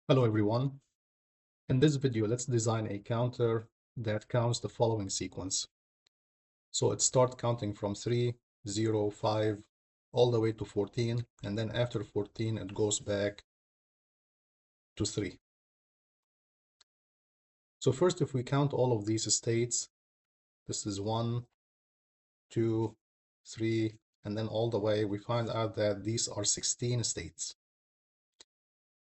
Hello everyone. In this video, let's design a counter that counts the following sequence. So it starts counting from 3, 0, 5, all the way to 14, and then after 14, it goes back to 3. So first, if we count all of these states, this is 1, 2, 3, and then all the way, we find out that these are 16 states.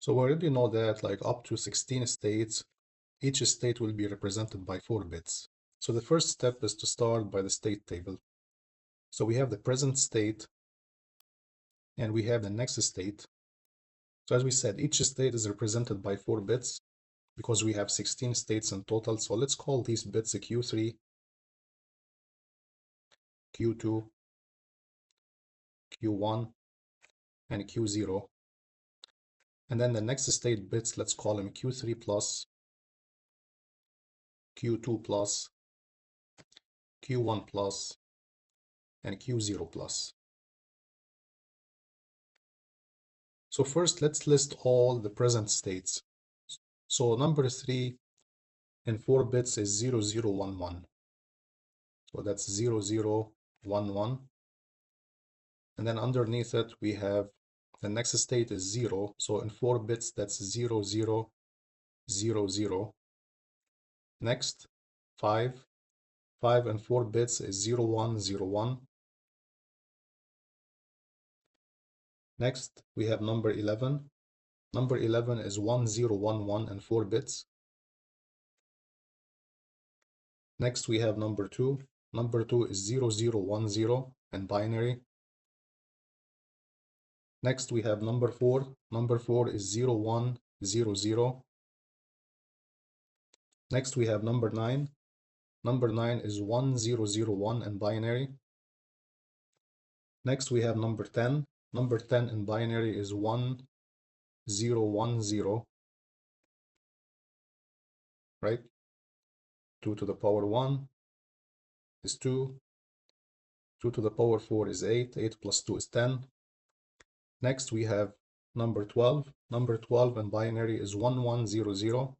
So we already know that like up to 16 states, each state will be represented by 4 bits. So the first step is to start by the state table. So we have the present state and we have the next state. So as we said, each state is represented by 4 bits because we have 16 states in total. So let's call these bits Q3, Q2, Q1, and Q0. And then the next state bits, let's call them Q3 plus, Q2 plus, Q1 plus, and Q0 plus. So first, let's list all the present states. So number 3 in 4 bits is 0011. So that's 0011. And then underneath it, we have the next state is 0. So in 4 bits, that's 0000. Next, 5. 5 in 4 bits is 0101. Next, we have number 11. Number 11 is 1011 in 4 bits. Next, we have number 2. Number 2 is 0010 in binary. Next, we have number 4. Number 4 is 0100. Next, we have number 9. Number 9 is 1001 in binary. Next, we have number 10. Number 10 in binary is 1010, right? 2 to the power 1 is 2. 2 to the power 4 is 8. 8 plus 2 is 10. Next, we have number 12. Number 12 in binary is 1100.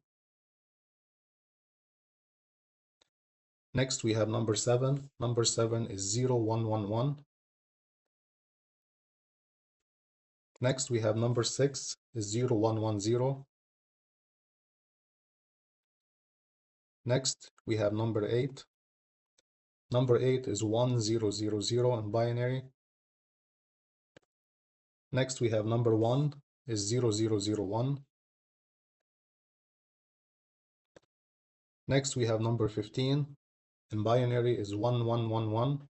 Next, we have number 7. Number 7 is 0111. Next, we have number 6 is 0110. Next, we have number 8. Number 8 is 1000 in binary. Next, we have number 1 is 0001. Next, we have number 15 in binary is 1111.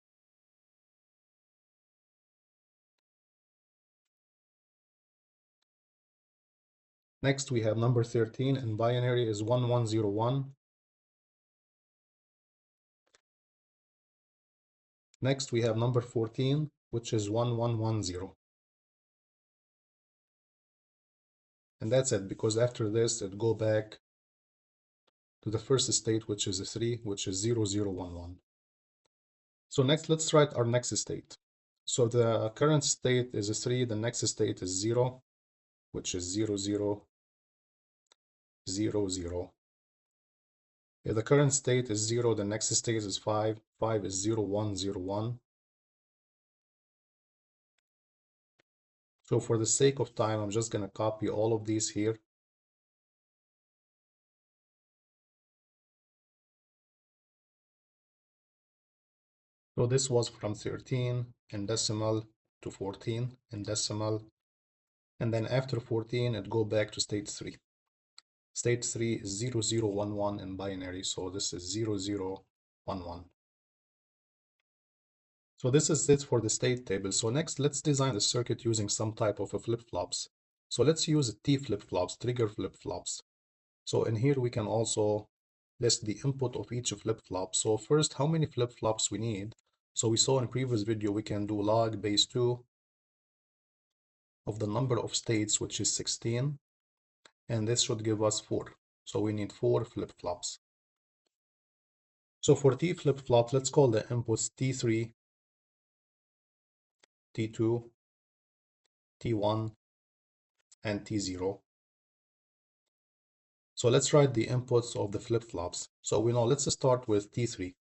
Next, we have number 13 in binary is 1101. Next, we have number 14, which is 1110. And that's it, because after this, it go back to the first state, which is a 3, which is 0011. So next, let's write our next state. So the current state is a 3, the next state is 0, which is 0000. If the current state is 0, the next state is 5. 5 is 0101. So for the sake of time, I'm just going to copy all of these here. So this was from 13 in decimal to 14 in decimal. And then after 14, it go back to state 3. State 3 is 0011 in binary. So this is 0011. So this is it for the state table. So next, let's design the circuit using some type of a flip-flops. So let's use T flip-flops, trigger flip-flops. So in here, we can also list the input of each flip-flop. So first, how many flip-flops we need? So we saw in previous video, we can do log base 2 of the number of states, which is 16. And this should give us 4. So we need 4 flip-flops. So for T flip-flop, let's call the inputs T3, T2, T1, and T0. So let's write the inputs of the flip-flops. So we know, let's start with T3.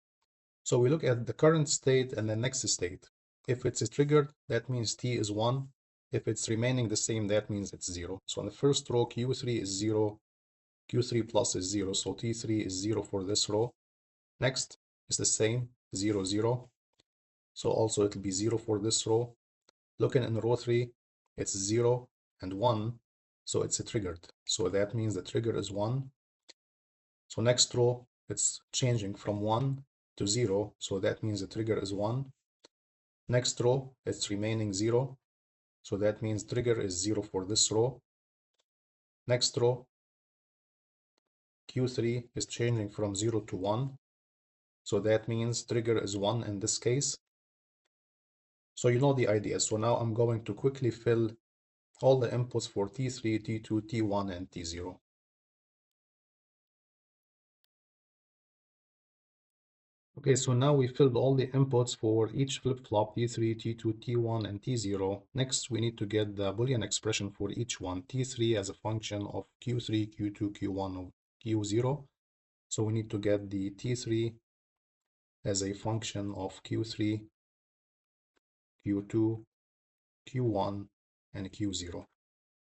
So we look at the current state and the next state. If it's triggered, that means T is 1. If it's remaining the same, that means it's 0. So on the first row, Q3 is 0, Q3 plus is 0, so T3 is 0 for this row. Next is the same, 0, 0. So also it'll be 0 for this row. Looking in row 3, it's 0 and 1, so it's triggered. So that means the trigger is 1. So next row, it's changing from 1 to 0, so that means the trigger is 1. Next row, it's remaining 0, so that means trigger is 0 for this row. Next row, Q3 is changing from 0 to 1, so that means trigger is 1 in this case. So you know the idea. So now I'm going to quickly fill all the inputs for T3, T2, T1, and T0. Okay, so now we filled all the inputs for each flip-flop T3, T2, T1, and T0. Next, we need to get the Boolean expression for each one. T3 as a function of Q3, Q2, Q1, or Q0. So we need to get the T3 as a function of Q3, Q2, Q1, and Q0.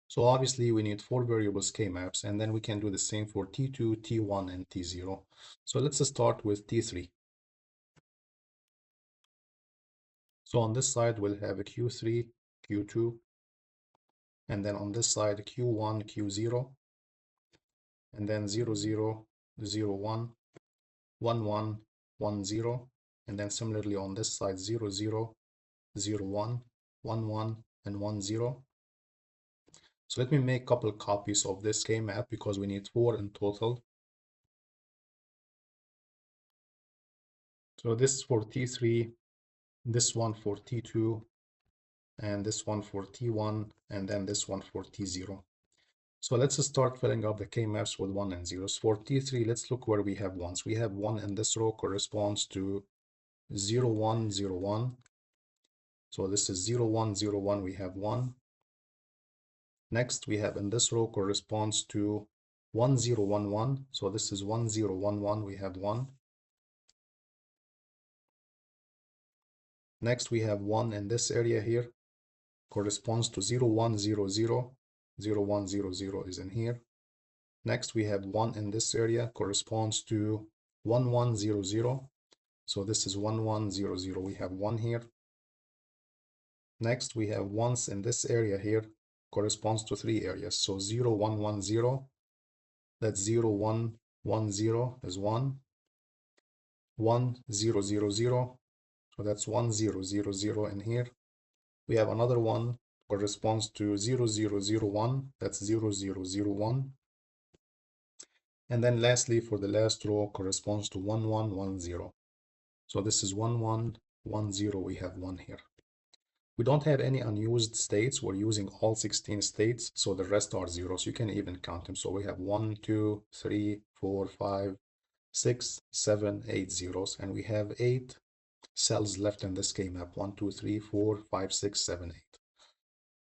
So obviously we need 4 variables K-maps, and then we can do the same for T2, T1, and T0. So let's start with T3. So on this side, we'll have a Q3, Q2, and then on this side, Q1, Q0, and then 0, 0, 0, 1, 1, 1, 1, 0, and then similarly on this side, 0, 0, 0, 1, 1, 1, and 1, 0. So let me make a couple copies of this K-map because we need 4 in total. So this for T3, this one for T2, and this one for T1, and then this one for T0. So let's start filling up the K-maps with 1 and 0s. For T3, let's look where we have 1s. We have 1 in this row corresponds to 0, 1, 0, 1. So this is 0, 1, 0, 1, we have 1. Next, we have in this row corresponds to 1, 0, 1, 1. So this is 1, 0, 1, 1, we have 1. Next, we have 1 in this area here, corresponds to 0, 1, 0, 0. 0, 1, 0, 0 is in here. Next, we have 1 in this area, corresponds to 1, 1, 0, 0. So this is 1, 1, 0, 0. We have 1 here. Next, we have 1s in this area here, corresponds to 3 areas. So 0, 1, 1, 0. That's 0, 1, 1, 0 is 1. 1, 0, 0, 0. So that's 1, 0, 0, 0 in here. We have another one corresponds to 0, 0, 0, 1. That's 0, 0, 0, 1. And then lastly, for the last row, corresponds to 1, 1, 1, 0. So this is 1, 1, 1, 0. We have 1 here. We don't have any unused states. We're using all 16 states, so the rest are zeros. You can even count them. So we have 1, 2, 3, 4, 5, 6, 7, 8 zeros, and we have 8 cells left in this K-map. 1, 2, 3, 4, 5, 6, 7, 8.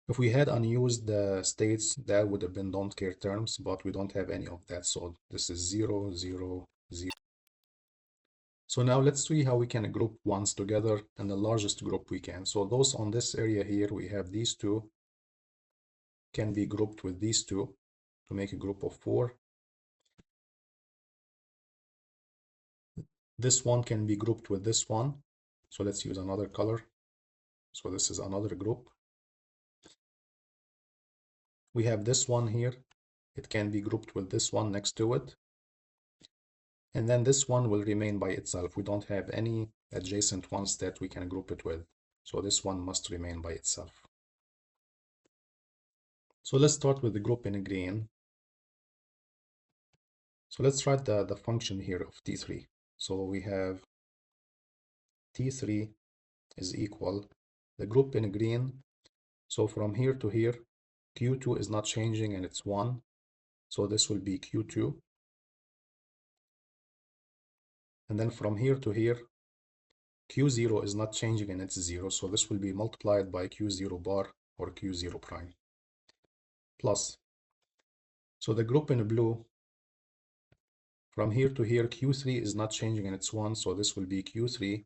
If we had unused states, that would have been don't care terms, but we don't have any of that. So this is 0, 0, 0. So now let's see how we can group ones together in the largest group we can. So those on this area here, we have these two can be grouped with these two to make a group of 4. This one can be grouped with this one. So let's use another color. So this is another group. We have this one here. It can be grouped with this one next to it. And then this one will remain by itself. We don't have any adjacent ones that we can group it with. So this one must remain by itself. So let's start with the group in green. So let's write the function here of T3. So we have T3 is equal the group in green. So from here to here, Q2 is not changing and it's 1. So this will be Q2. And then from here to here, Q0 is not changing and it's 0. So this will be multiplied by Q0 bar or Q0 prime. Plus. So the group in blue From here to here, Q3 is not changing and it's 1, so this will be Q3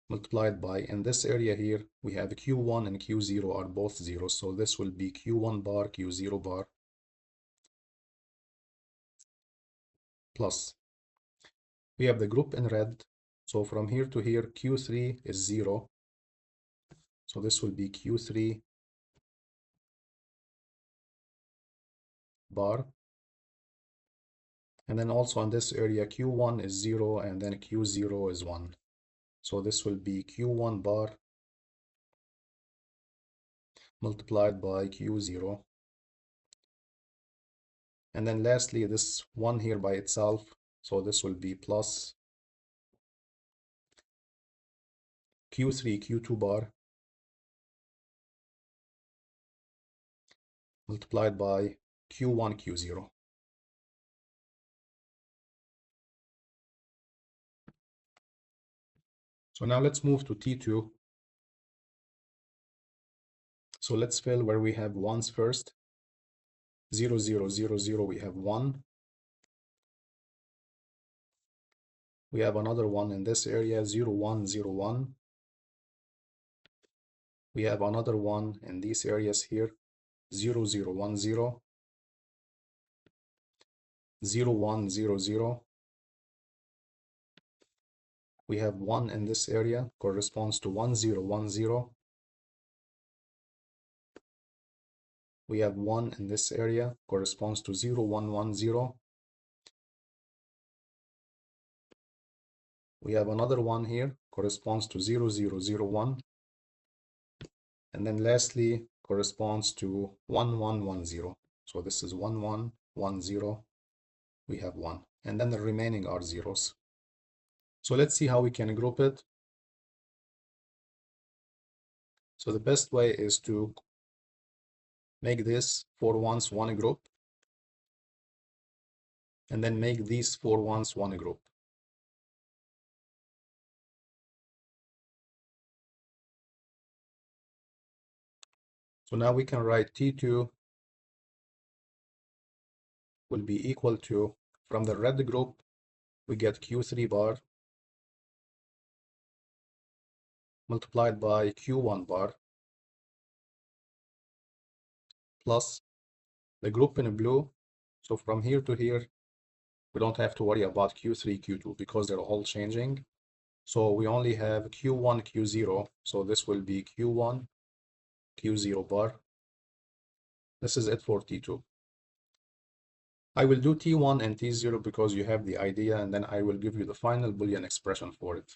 multiplied by, in this area here, we have Q1 and Q0 are both 0, so this will be Q1 bar, Q0 bar, plus. We have the group in red, so from here to here, Q3 is 0, so this will be Q3 bar. And then also in this area, Q1 is 0 and then Q0 is 1. So this will be Q1 bar multiplied by Q0. And then lastly, this 1 here by itself, so this will be plus Q3 Q2 bar multiplied by Q1 Q0. So now let's move to T2. So let's fill where we have ones first. 0, 0, 0, 0, we have 1. We have another one in this area, 0, 1, 0, 1. We have another one in these areas here, 0, 0, 1, 0. 0, 1, 0, 0. We have 1 in this area, corresponds to 1, 0, 1, 0. We have 1 in this area, corresponds to 0, 1, 1, 0. We have another one here, corresponds to 0, 0, 0, 1. And then lastly, corresponds to 1, 1, 1, 0. So this is 1, 1, 1, 0. We have 1. And then the remaining are zeros. So let's see how we can group it. So the best way is to make this 4 ones one group, and then make these 4 ones one group. So now we can write T2 will be equal to, from the red group, we get Q3 bar multiplied by Q1 bar plus the group in blue. So from here to here, we don't have to worry about Q3, Q2 because they're all changing. So we only have Q1, Q0. So this will be Q1, Q0 bar. This is it for T2. I will do T1 and T0 because you have the idea, and then I will give you the final Boolean expression for it.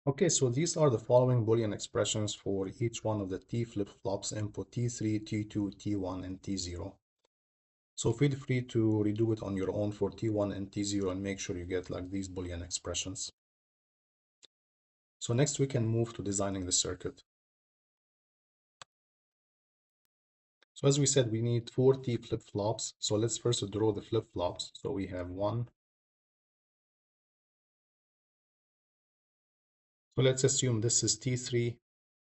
Okay, so these are the following Boolean expressions for each one of the T flip-flops input T3, T2, T1, and T0. So feel free to redo it on your own for T1 and T0 and make sure you get like these Boolean expressions. So next we can move to designing the circuit. So as we said, we need 4 T flip-flops. So let's first draw the flip-flops. So we have 1. So let's assume this is T3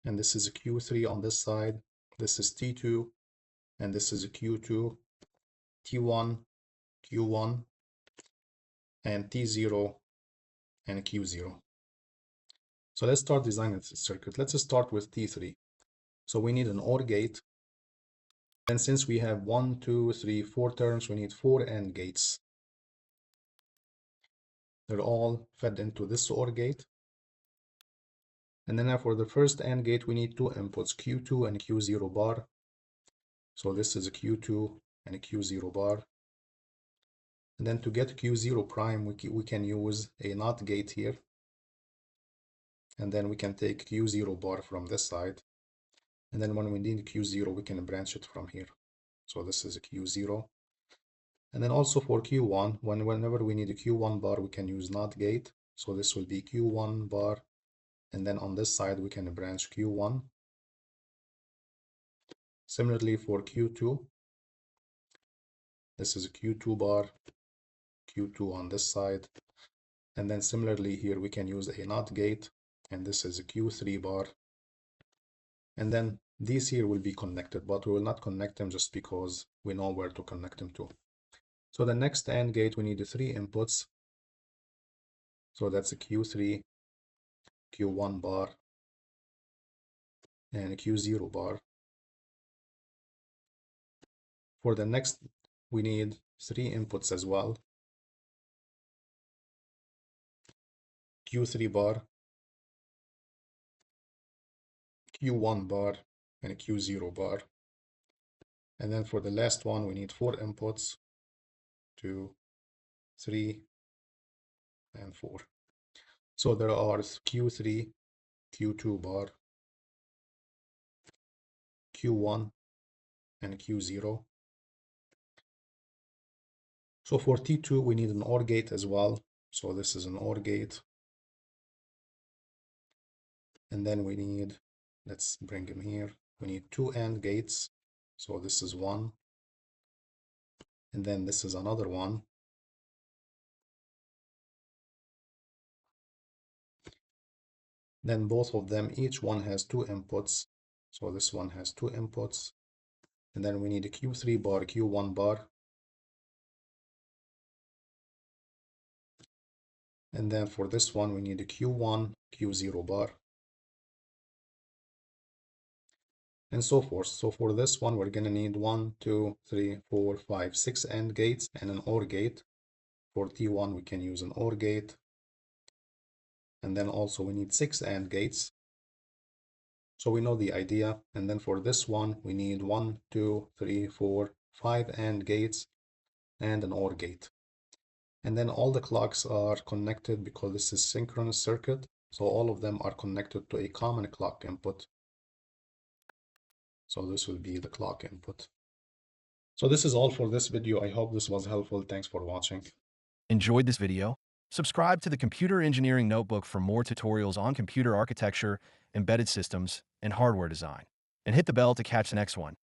and this is a Q3 on this side. This is T2 and this is a Q2, T1, Q1, and T0 and Q0. So let's start designing this circuit. Let's start with T3. So we need an OR gate. And since we have 1, 2, 3, 4 terms, we need 4 AND gates. They're all fed into this OR gate. And then now for the first AND gate, we need 2 inputs, Q2 and Q0 bar. So this is a Q2 and a Q0 bar. And then to get Q0 prime, we can use a NOT gate here. And then we can take Q0 bar from this side. And then when we need Q0, we can branch it from here. So this is a Q0. And then also for Q1, whenever we need a Q1 bar, we can use NOT gate. So this will be Q1 bar. And then on this side, we can branch Q1. Similarly for Q2, this is a Q2 bar, Q2 on this side. And then similarly here, we can use a NOT gate. And this is a Q3 bar. And then these here will be connected, but we will not connect them just because we know where to connect them to. So the next AND gate, we need the 3 inputs. So that's a Q3, Q1 bar, and a Q0 bar. For the next, we need 3 inputs as well. Q3 bar, Q1 bar, and a Q0 bar. And then for the last one, we need 4 inputs, 2, 3, and 4. So there are Q3, Q2 bar, Q1, and Q0. So for T2, we need an OR gate as well. So this is an OR gate. And then we need, let's bring him here. We need 2 AND gates. So this is one. And then this is another one. Then both of them, each one has 2 inputs. So this one has 2 inputs. And then we need a Q3 bar, Q1 bar. And then for this one, we need a Q1, Q0 bar. And so forth. So for this one, we're going to need 1, 2, 3, 4, 5, 6 AND gates and an OR gate. For T1, we can use an OR gate. And then also we need 6 AND gates. So we know the idea. And then for this one, we need 1, 2, 3, 4, 5 AND gates and an OR gate. And then all the clocks are connected because this is synchronous circuit. So all of them are connected to a common clock input. So this will be the clock input. So this is all for this video. I hope this was helpful. Thanks for watching. Enjoyed this video? Subscribe to the Computer Engineering Notebook for more tutorials on computer architecture, embedded systems, and hardware design. And hit the bell to catch the next one.